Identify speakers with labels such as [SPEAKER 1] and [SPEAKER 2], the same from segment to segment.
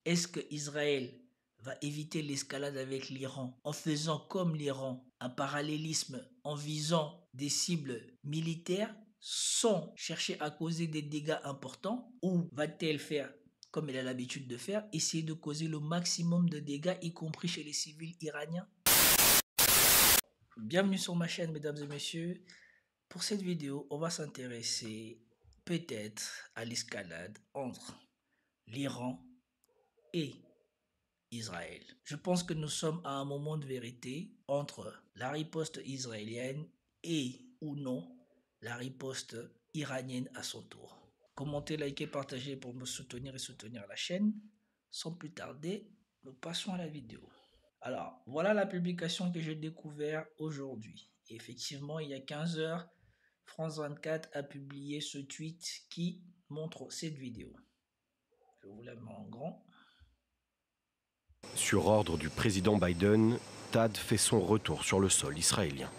[SPEAKER 1] est-ce qu'Israël va éviter l'escalade avec l'Iran en faisant comme l'Iran un parallélisme en visant des cibles militaires sans chercher à causer des dégâts importants, ou va-t-elle faire comme elle a l'habitude de faire, essayer de causer le maximum de dégâts, y compris chez les civils iraniens? Bienvenue sur ma chaîne, mesdames et messieurs. Pour cette vidéo, on va s'intéresser peut-être à l'escalade entre l'Iran et Israël. Je pense que nous sommes à un moment de vérité entre la riposte israélienne et ou non la riposte iranienne à son tour. Commentez, likez, partagez pour me soutenir et soutenir la chaîne. Sans plus tarder, nous passons à la vidéo. Alors, voilà la publication que j'ai découverte aujourd'hui. Effectivement, il y a 15 heures, France 24 a publié ce tweet qui montre cette vidéo. Je vous la mets en grand.
[SPEAKER 2] Sur ordre du président Biden, THAAD fait son retour sur le sol israélien.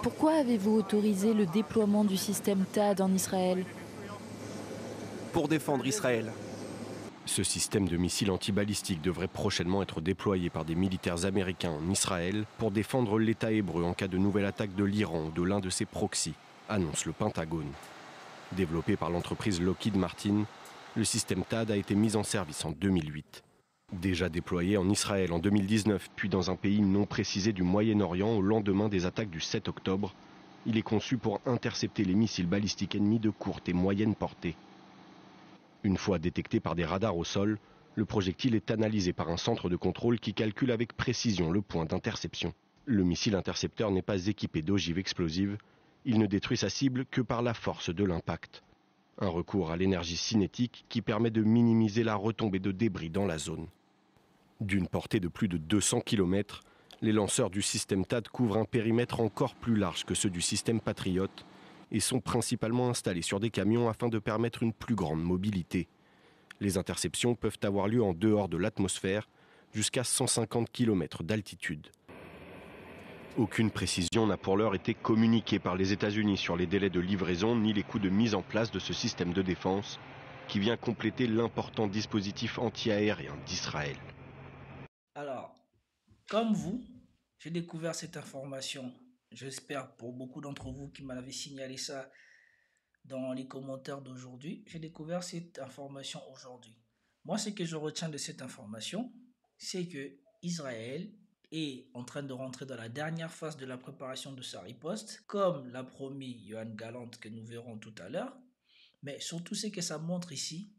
[SPEAKER 3] Pourquoi avez-vous autorisé le déploiement du système THAAD en Israël?
[SPEAKER 4] Pour défendre Israël.
[SPEAKER 2] Ce système de missiles antibalistiques devrait prochainement être déployé par des militaires américains en Israël pour défendre l'État hébreu en cas de nouvelle attaque de l'Iran ou de l'un de ses proxys, annonce le Pentagone. Développé par l'entreprise Lockheed Martin, le système THAAD a été mis en service en 2008. Déjà déployé en Israël en 2019, puis dans un pays non précisé du Moyen-Orient au lendemain des attaques du 7 octobre, il est conçu pour intercepter les missiles balistiques ennemis de courte et moyenne portée. Une fois détecté par des radars au sol, le projectile est analysé par un centre de contrôle qui calcule avec précision le point d'interception. Le missile intercepteur n'est pas équipé d'ogives explosives, il ne détruit sa cible que par la force de l'impact. Un recours à l'énergie cinétique qui permet de minimiser la retombée de débris dans la zone. D'une portée de plus de 200 km, les lanceurs du système THAAD couvrent un périmètre encore plus large que ceux du système Patriot et sont principalement installés sur des camions afin de permettre une plus grande mobilité. Les interceptions peuvent avoir lieu en dehors de l'atmosphère, jusqu'à 150 km d'altitude. Aucune précision n'a pour l'heure été communiquée par les États-Unis sur les délais de livraison ni les coûts de mise en place de ce système de défense qui vient compléter l'important dispositif anti-aérien d'Israël.
[SPEAKER 1] Alors, comme vous, j'ai découvert cette information. J'espère pour beaucoup d'entre vous qui m'avaient signalé ça dans les commentaires d'aujourd'hui. J'ai découvert cette information aujourd'hui. Moi, ce que je retiens de cette information, c'est que Israël est en train de rentrer dans la dernière phase de la préparation de sa riposte, comme l'a promis Yoav Gallant, que nous verrons tout à l'heure. Mais surtout, ce que ça montre ici,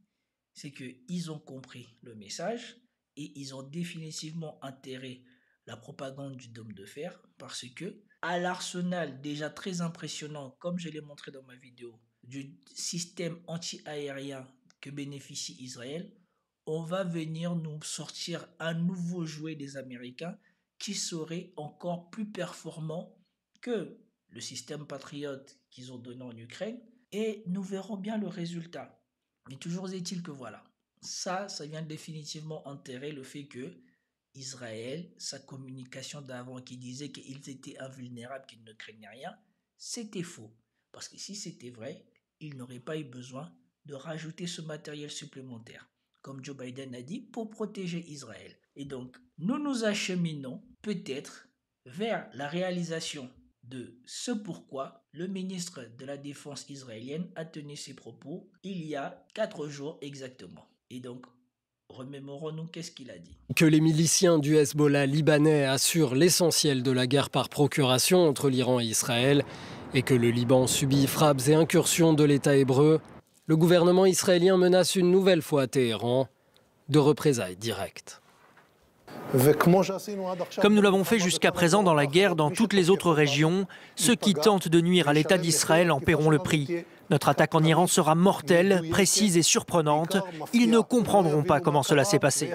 [SPEAKER 1] c'est qu'ils ont compris le message et ils ont définitivement enterré la propagande du dôme de fer, parce que à l'arsenal déjà très impressionnant, comme je l'ai montré dans ma vidéo, du système anti-aérien que bénéficie Israël, on va venir nous sortir un nouveau jouet des Américains qui serait encore plus performant que le système Patriot qu'ils ont donné en Ukraine, et nous verrons bien le résultat. Mais toujours est-il que voilà, ça vient définitivement enterrer le fait que Israël, sa communication d'avant qui disait qu'ils étaient invulnérables, qu'ils ne craignaient rien, c'était faux. Parce que si c'était vrai, ils n'auraient pas eu besoin de rajouter ce matériel supplémentaire, comme Joe Biden a dit, pour protéger Israël. Et donc, nous nous acheminons peut-être vers la réalisation de ce pourquoi le ministre de la Défense israélienne a tenu ses propos il y a 4 jours exactement. Et donc, remémorons-nous qu'est-ce qu'il a dit.
[SPEAKER 5] Que les miliciens du Hezbollah libanais assurent l'essentiel de la guerre par procuration entre l'Iran et Israël et que le Liban subit frappes et incursions de l'État hébreu, le gouvernement israélien menace une nouvelle fois Téhéran de représailles directes.
[SPEAKER 6] Comme nous l'avons fait jusqu'à présent dans la guerre dans toutes les autres régions, ceux qui tentent de nuire à l'État d'Israël en paieront le prix. Notre attaque en Iran sera mortelle, précise et surprenante. Ils ne comprendront pas comment cela s'est passé.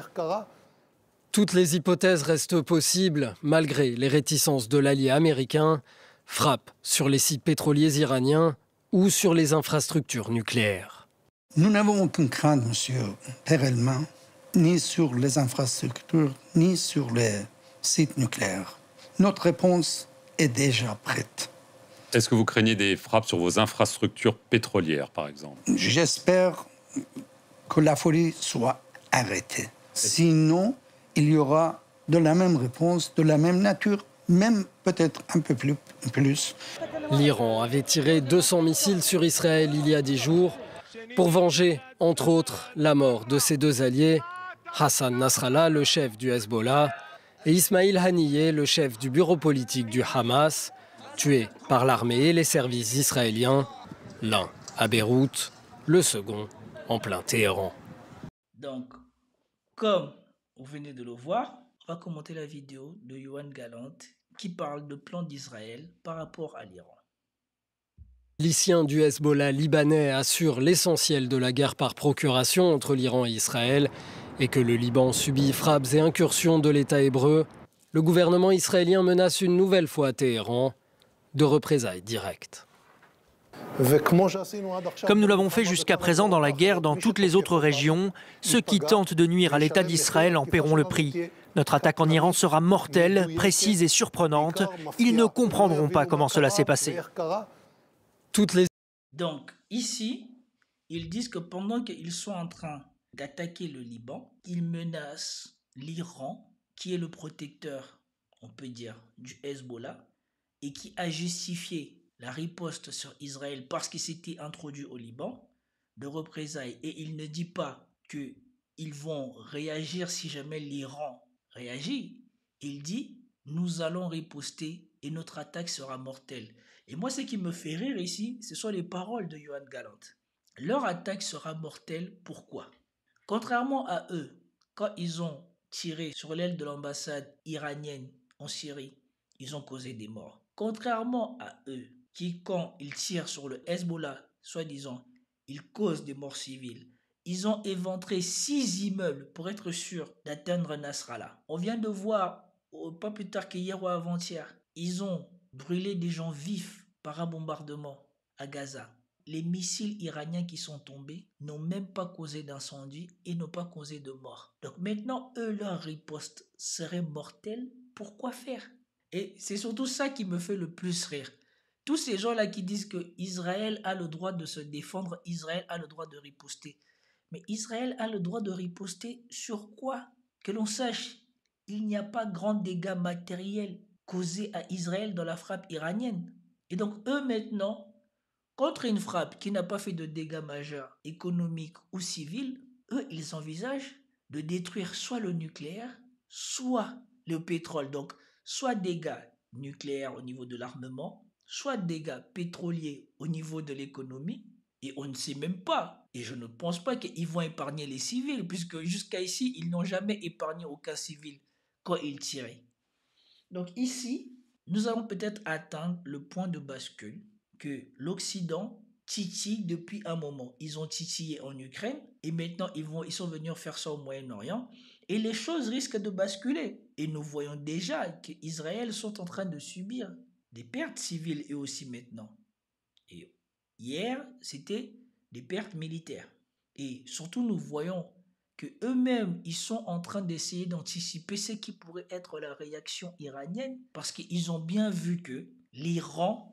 [SPEAKER 5] Toutes les hypothèses restent possibles, malgré les réticences de l'allié américain. Frappe sur les sites pétroliers iraniens ou sur les infrastructures nucléaires.
[SPEAKER 7] Nous n'avons aucune crainte, monsieur Perelman, ni sur les infrastructures, ni sur les sites nucléaires. Notre réponse est déjà prête.
[SPEAKER 8] Est-ce que vous craignez des frappes sur vos infrastructures pétrolières, par exemple?
[SPEAKER 7] J'espère que la folie soit arrêtée. Sinon, il y aura de la même réponse, de la même nature, même peut-être un peu plus.
[SPEAKER 5] L'Iran avait tiré 200 missiles sur Israël il y a 10 jours pour venger, entre autres, la mort de ses 2 alliés, Hassan Nasrallah, le chef du Hezbollah, et Ismail Haniyeh, le chef du bureau politique du Hamas, tués par l'armée et les services israéliens, l'un à Beyrouth, le second en plein Téhéran.
[SPEAKER 1] Donc, comme vous venez de le voir, on va commenter la vidéo de Yoav Gallant qui parle de plan d'Israël par rapport à l'Iran.
[SPEAKER 5] Miliciens du Hezbollah libanais assurent l'essentiel de la guerre par procuration entre l'Iran et Israël et que le Liban subit frappes et incursions de l'État hébreu. Le gouvernement israélien menace une nouvelle fois Téhéran de représailles directes.
[SPEAKER 6] Comme nous l'avons fait jusqu'à présent dans la guerre dans toutes les autres régions, ceux qui tentent de nuire à l'État d'Israël en paieront le prix. Notre attaque en Iran sera mortelle, précise et surprenante. Ils ne comprendront pas comment cela s'est passé.
[SPEAKER 1] Donc ici, ils disent que pendant qu'ils sont en train d'attaquer le Liban, ils menacent l'Iran, qui est le protecteur, on peut dire, du Hezbollah, et qui a justifié la riposte sur Israël parce qu'il s'était introduit au Liban, de représailles. Et il ne dit pas qu'ils vont réagir si jamais l'Iran réagit. Il dit, nous allons riposter et notre attaque sera mortelle. Et moi, ce qui me fait rire ici, ce sont les paroles de Yoav Gallant. Leur attaque sera mortelle, pourquoi? Contrairement à eux, quand ils ont tiré sur l'aile de l'ambassade iranienne en Syrie, ils ont causé des morts. Contrairement à eux, qui quand ils tirent sur le Hezbollah, soi-disant, ils causent des morts civiles. Ils ont éventré 6 immeubles pour être sûrs d'atteindre Nasrallah. On vient de voir, pas plus tard qu'hier ou avant-hier, ils ont brûlé des gens vifs par un bombardement à Gaza. Les missiles iraniens qui sont tombés n'ont même pas causé d'incendie et n'ont pas causé de mort. Donc maintenant, eux, leur riposte serait mortelle. Pourquoi faire? Et c'est surtout ça qui me fait le plus rire. Tous ces gens-là qui disent que Israël a le droit de se défendre, Israël a le droit de riposter. Mais Israël a le droit de riposter sur quoi? Que l'on sache, il n'y a pas grand dégâts matériels causés à Israël dans la frappe iranienne. Et donc eux maintenant, contre une frappe qui n'a pas fait de dégâts majeurs, économiques ou civils, eux, ils envisagent de détruire soit le nucléaire, soit le pétrole. Donc, soit dégâts nucléaires au niveau de l'armement, soit dégâts pétroliers au niveau de l'économie. Et on ne sait même pas, et je ne pense pas qu'ils vont épargner les civils, puisque jusqu'à ici, ils n'ont jamais épargné aucun civil quand ils tiraient. Donc ici, nous allons peut-être atteindre le point de bascule que l'Occident titille depuis un moment. Ils ont titillé en Ukraine et maintenant ils sont venus faire ça au Moyen-Orient et les choses risquent de basculer. Et nous voyons déjà qu'Israël sont en train de subir des pertes civiles et aussi maintenant. Et hier, c'était des pertes militaires. Et surtout, nous voyons que eux-mêmes, ils sont en train d'essayer d'anticiper ce qui pourrait être la réaction iranienne parce qu'ils ont bien vu que l'Iran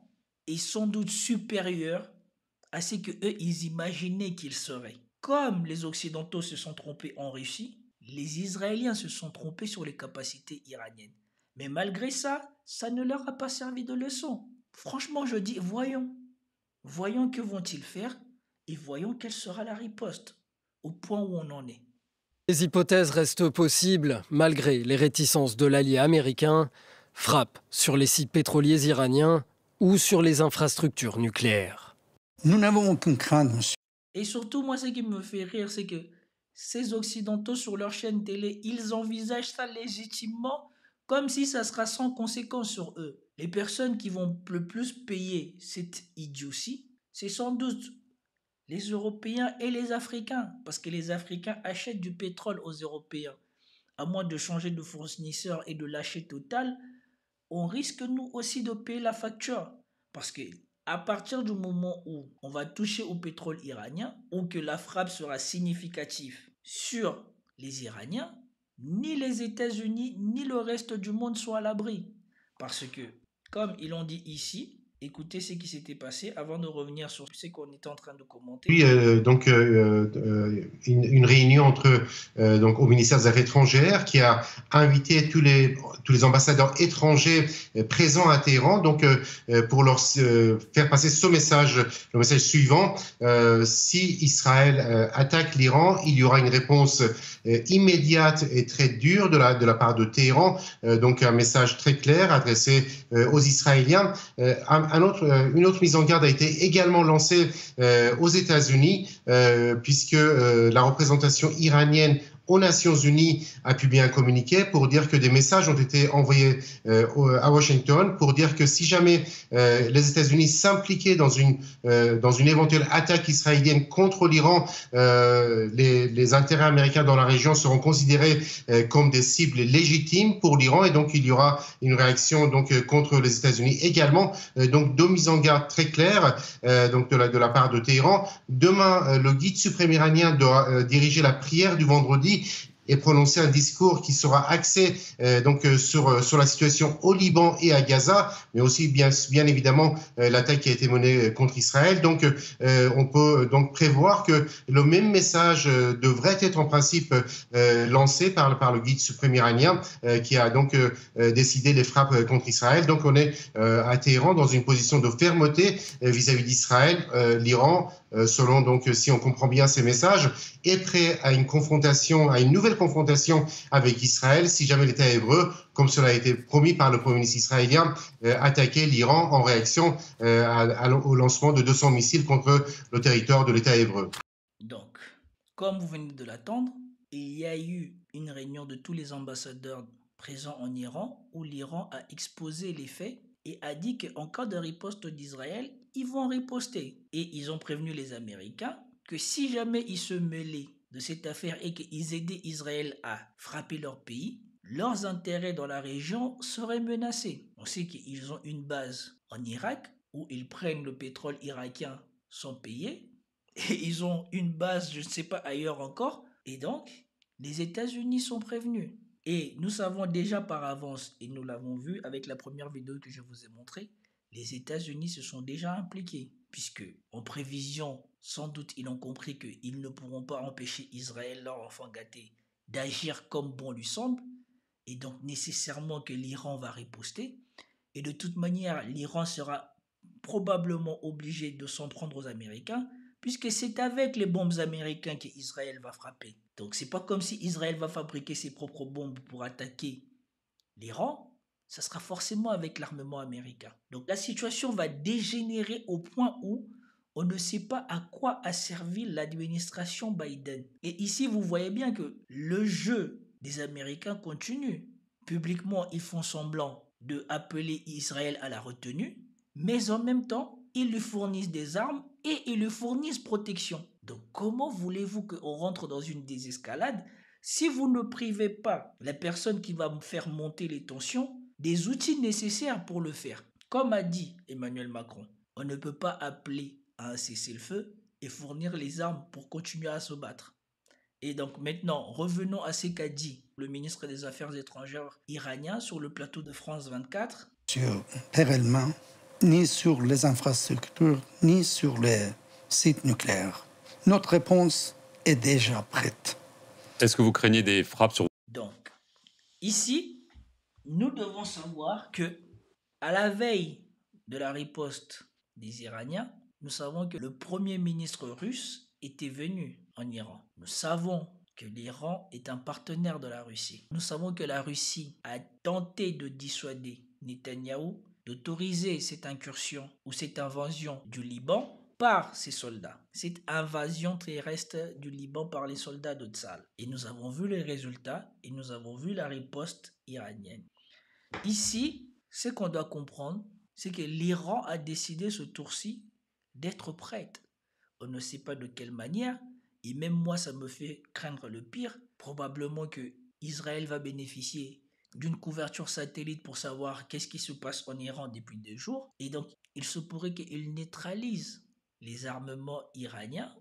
[SPEAKER 1] est sans doute supérieur à ce que eux ils imaginaient qu'il serait. Comme les Occidentaux se sont trompés en Russie, les Israéliens se sont trompés sur les capacités iraniennes. Mais malgré ça, ça ne leur a pas servi de leçon. Franchement, je dis, voyons que vont-ils faire et voyons quelle sera la riposte au point où on en est.
[SPEAKER 5] Les hypothèses restent possibles malgré les réticences de l'allié américain. Frappe sur les sites pétroliers iraniens ou sur les infrastructures nucléaires.
[SPEAKER 7] Nous n'avons aucune crainte, monsieur.
[SPEAKER 1] Et surtout, moi, ce qui me fait rire, c'est que ces Occidentaux, sur leur chaîne télé, ils envisagent ça légitimement comme si ça sera sans conséquence sur eux. Les personnes qui vont le plus payer cette idiotie, c'est sans doute les Européens et les Africains, parce que les Africains achètent du pétrole aux Européens. À moins de changer de fournisseur et de lâcher Total, on risque nous aussi de payer la facture. Parce que à partir du moment où on va toucher au pétrole iranien, ou que la frappe sera significative sur les Iraniens, ni les États-Unis ni le reste du monde sont à l'abri. Parce que, comme ils l'ont dit ici, écouter ce qui s'était passé avant de revenir sur ce qu'on était en train de commenter.
[SPEAKER 8] Puis, une réunion entre donc au ministère des Affaires étrangères qui a invité tous les ambassadeurs étrangers présents à Téhéran, donc pour leur faire passer ce message, le message suivant: si Israël attaque l'Iran, il y aura une réponse immédiate et très dure de la part de Téhéran. Donc un message très clair adressé aux Israéliens. Une autre mise en garde a été également lancée aux États-Unis, puisque la représentation iranienne aux Nations Unies a publié un communiqué pour dire que des messages ont été envoyés à Washington pour dire que si jamais les États-Unis s'impliquaient dans une éventuelle attaque israélienne contre l'Iran, les intérêts américains dans la région seront considérés comme des cibles légitimes pour l'Iran, et donc il y aura une réaction donc contre les États-Unis également. Donc deux mises en garde très claires donc de la part de Téhéran. Demain, le guide suprême iranien doit diriger la prière du vendredi et prononcer un discours qui sera axé sur la situation au Liban et à Gaza, mais aussi bien évidemment l'attaque qui a été menée contre Israël. Donc on peut donc prévoir que le même message devrait être en principe lancé par le guide suprême iranien qui a donc décidé les frappes contre Israël. Donc on est à Téhéran dans une position de fermeté vis-à-vis d'Israël. L'Iran, selon donc si on comprend bien ces messages, est prêt à une nouvelle confrontation avec Israël si jamais l'État hébreu, comme cela a été promis par le Premier ministre israélien, attaquait l'Iran en réaction au lancement de 200 missiles contre le territoire de l'État hébreu.
[SPEAKER 1] Donc, comme vous venez de l'attendre, il y a eu une réunion de tous les ambassadeurs présents en Iran où l'Iran a exposé les faits et a dit qu'en cas de riposte d'Israël, ils vont riposter. Et ils ont prévenu les Américains que si jamais ils se mêlaient de cette affaire et qu'ils aidaient Israël à frapper leur pays, leurs intérêts dans la région seraient menacés. On sait qu'ils ont une base en Irak où ils prennent le pétrole irakien sans payer, et ils ont une base, je ne sais pas, ailleurs encore, et donc les États-Unis sont prévenus. Et nous savons déjà par avance, et nous l'avons vu avec la première vidéo que je vous ai montrée, les États-Unis se sont déjà impliqués, puisque en prévision, sans doute ils ont compris qu'ils ne pourront pas empêcher Israël, leur enfant gâté, d'agir comme bon lui semble, et donc nécessairement que l'Iran va riposter, et de toute manière, l'Iran sera probablement obligé de s'en prendre aux Américains, puisque c'est avec les bombes américaines qu'Israël va frapper. Donc c'est pas comme si Israël va fabriquer ses propres bombes pour attaquer l'Iran, ça sera forcément avec l'armement américain. Donc la situation va dégénérer au point où on ne sait pas à quoi a servi l'administration Biden. Et ici, vous voyez bien que le jeu des Américains continue. Publiquement, ils font semblant d'appeler Israël à la retenue, mais en même temps, ils lui fournissent des armes et ils lui fournissent protection. Donc comment voulez-vous qu'on rentre dans une désescalade si vous ne privez pas la personne qui va faire monter les tensions des outils nécessaires pour le faire? Comme a dit Emmanuel Macron, on ne peut pas appeler à un cessez-le-feu et fournir les armes pour continuer à se battre. Et donc maintenant, revenons à ce qu'a dit le ministre des Affaires étrangères iranien sur le plateau de France 24.
[SPEAKER 7] Sur réellement, ni sur les infrastructures, ni sur les sites nucléaires. Notre réponse est déjà prête.
[SPEAKER 9] Est-ce que vous craignez des frappes sur...
[SPEAKER 1] Donc, ici, nous devons savoir que à la veille de la riposte des Iraniens, nous savons que le premier ministre russe était venu en Iran. Nous savons que l'Iran est un partenaire de la Russie. Nous savons que la Russie a tenté de dissuader Netanyahou d'autoriser cette incursion ou cette invasion du Liban par ses soldats. Cette invasion terrestre du Liban par les soldats de Tzal. Et nous avons vu les résultats et nous avons vu la riposte iranienne. Ici, ce qu'on doit comprendre, c'est que l'Iran a décidé ce tour-ci d'être prête. On ne sait pas de quelle manière, et même moi ça me fait craindre le pire. Probablement que Israël va bénéficier d'une couverture satellite pour savoir qu'est-ce qui se passe en Iran depuis 2 jours. Et donc, il se pourrait qu'il neutralise les armements iraniens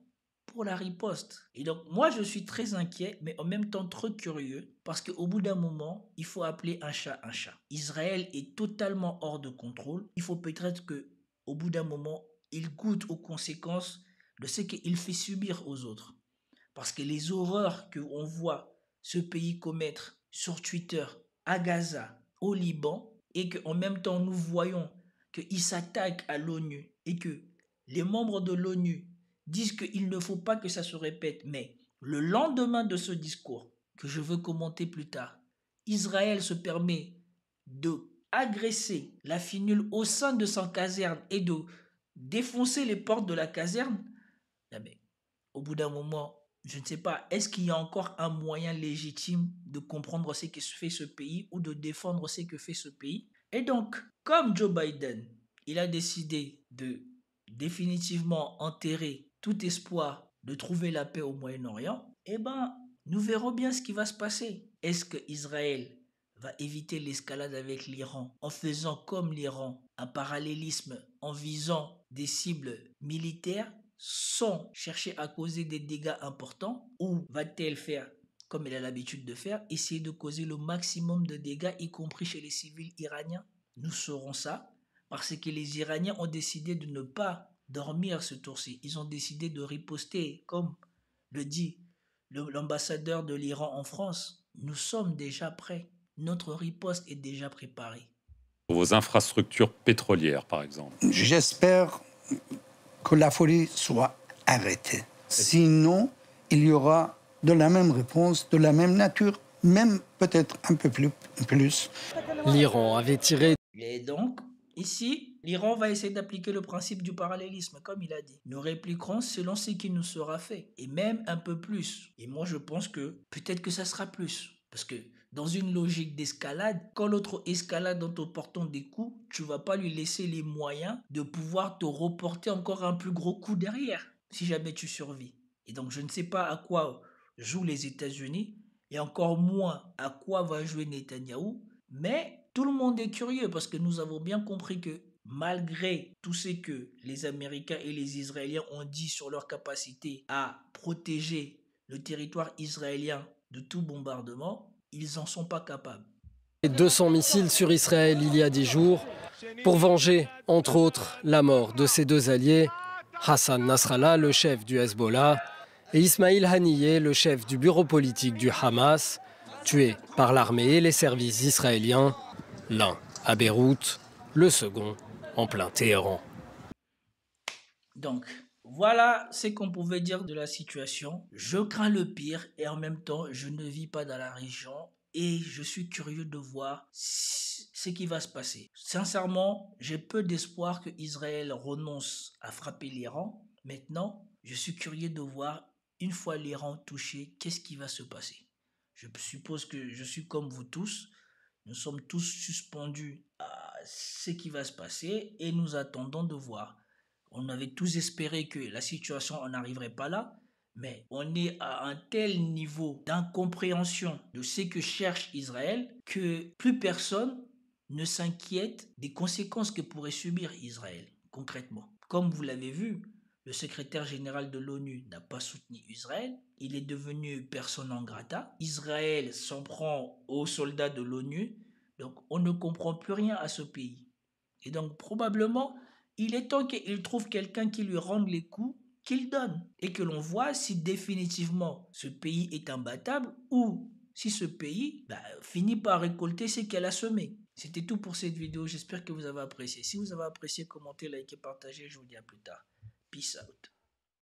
[SPEAKER 1] pour la riposte. Et donc, moi, je suis très inquiet, mais en même temps trop curieux, parce qu'au bout d'un moment, il faut appeler un chat un chat. Israël est totalement hors de contrôle. Il faut peut-être que au bout d'un moment, il goûte aux conséquences de ce qu'il fait subir aux autres. Parce que les horreurs qu'on voit ce pays commettre sur Twitter, à Gaza, au Liban, et qu'en même temps nous voyons qu'il s'attaque à l'ONU et que les membres de l'ONU disent qu'il ne faut pas que ça se répète, mais le lendemain de ce discours, que je veux commenter plus tard, Israël se permet de agresser la FINUL au sein de sa caserne et de défoncer les portes de la caserne. Mais au bout d'un moment, je ne sais pas, est-ce qu'il y a encore un moyen légitime de comprendre ce que fait ce pays ou de défendre ce que fait ce pays? Et donc, comme Joe Biden, il a décidé de définitivement enterrer tout espoir de trouver la paix au Moyen-Orient, eh ben, nous verrons bien ce qui va se passer. Est-ce que Israël va éviter l'escalade avec l'Iran en faisant comme l'Iran un parallélisme en visant des cibles militaires sans chercher à causer des dégâts importants, ou va-t-elle faire comme elle a l'habitude de faire, essayer de causer le maximum de dégâts, y compris chez les civils iraniens? Nous saurons ça parce que les Iraniens ont décidé de ne pas dormir ce tour-ci. Ils ont décidé de riposter, comme le dit l'ambassadeur de l'Iran en France. Nous sommes déjà prêts. Notre riposte est déjà préparée.
[SPEAKER 9] Vos infrastructures pétrolières, par exemple.
[SPEAKER 7] J'espère que la folie soit arrêtée. Sinon, il y aura de la même réponse, de la même nature, même peut-être un peu plus.
[SPEAKER 5] L'Iran avait tiré.
[SPEAKER 1] Et donc, ici, l'Iran va essayer d'appliquer le principe du parallélisme, comme il a dit. Nous répliquerons selon ce qui nous sera fait, et même un peu plus. Et moi, je pense que peut-être que ça sera plus. Parce que dans une logique d'escalade, quand l'autre escalade en te portant des coups, tu vas pas lui laisser les moyens de pouvoir te reporter encore un plus gros coup derrière, si jamais tu survis. Et donc, je ne sais pas à quoi jouent les États-Unis, et encore moins à quoi va jouer Netanyahou, mais tout le monde est curieux parce que nous avons bien compris que malgré tout ce que les Américains et les Israéliens ont dit sur leur capacité à protéger le territoire israélien de tout bombardement, ils n'en sont pas capables.
[SPEAKER 5] 200 missiles sur Israël il y a 10 jours pour venger, entre autres, la mort de ses deux alliés, Hassan Nasrallah, le chef du Hezbollah, et Ismail Haniyeh, le chef du bureau politique du Hamas, tués par l'armée et les services israéliens, l'un à Beyrouth, le second en plein Téhéran.
[SPEAKER 1] Donc, voilà ce qu'on pouvait dire de la situation. Je crains le pire et en même temps, je ne vis pas dans la région et je suis curieux de voir ce qui va se passer. Sincèrement, j'ai peu d'espoir que Israël renonce à frapper l'Iran. Maintenant, je suis curieux de voir, une fois l'Iran touché, qu'est-ce qui va se passer. Je suppose que je suis comme vous tous. Nous sommes tous suspendus à ce qui va se passer et nous attendons de voir. On avait tous espéré que la situation n'en arriverait pas là, mais on est à un tel niveau d'incompréhension de ce que cherche Israël que plus personne ne s'inquiète des conséquences que pourrait subir Israël, concrètement. Comme vous l'avez vu, le secrétaire général de l'ONU n'a pas soutenu Israël. Il est devenu personne non grata. Israël s'en prend aux soldats de l'ONU. Donc, on ne comprend plus rien à ce pays. Et donc, probablement, il est temps qu'il trouve quelqu'un qui lui rende les coups qu'il donne. Et que l'on voit si définitivement ce pays est imbattable ou si ce pays finit par récolter ce qu'elle a semé. C'était tout pour cette vidéo. J'espère que vous avez apprécié. Si vous avez apprécié, commentez, likez, partagez. Je vous dis à plus tard. Peace out.